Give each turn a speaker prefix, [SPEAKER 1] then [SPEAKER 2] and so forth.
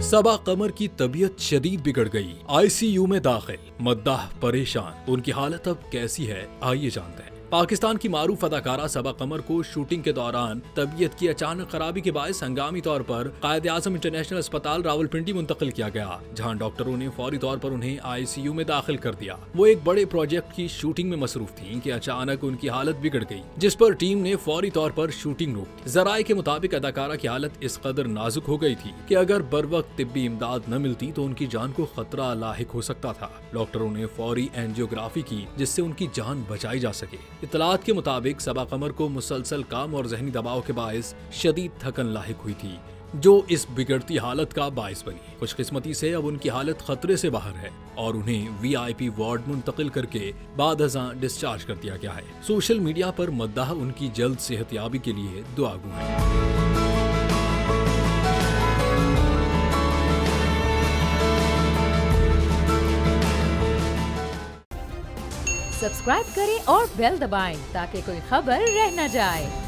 [SPEAKER 1] सबा कमर की तबीयत शदीद बिगड़ गई, आईसीयू में दाखिल, मद्दाह परेशान। उनकी हालत अब कैसी है, आइए जानते हैं। पाकिस्तान की मारूफ अदाकारा सबा कमर को शूटिंग के दौरान तबीयत की अचानक खराबी के बायस हंगामी तौर पर कायद-ए-आज़म इंटरनेशनल अस्पताल रावलपिंडी मुंतकिल किया गया, जहां डॉक्टरों ने फौरी तौर पर उन्हें आईसीयू में दाखिल कर दिया। वो एक बड़े प्रोजेक्ट की शूटिंग में मसरूफ थीं कि अचानक उनकी हालत बिगड़ गई, जिस पर टीम ने फौरी तौर पर शूटिंग रोक दी। जराये के मुताबिक अदाकारा की हालत इस कदर नाजुक हो गई थी कि अगर बर वक्त तिब्बी इमदाद न मिलती तो उनकी जान को खतरा लाहिक हो सकता था। डॉक्टरों ने फौरी एंजियोग्राफी की, जिससे उनकी जान बचाई जा सके। इत्तलात के मुताबिक सबा कमर को मुसलसल काम और जहनी दबाव के बायस शदीद थकन लाहिक हुई थी, जो इस बिगड़ती हालत का बायस बनी। खुशकिस्मती से अब उनकी हालत खतरे से बाहर है और उन्हें वीआईपी वार्ड मुंतकिल करके बाद अज़ां डिस्चार्ज कर दिया गया है। सोशल मीडिया पर मद्दाह उनकी जल्द सेहतयाबी के लिए दुआगू हैं।
[SPEAKER 2] सब्सक्राइब करें और बेल दबाएं ताकि कोई खबर रह न जाए।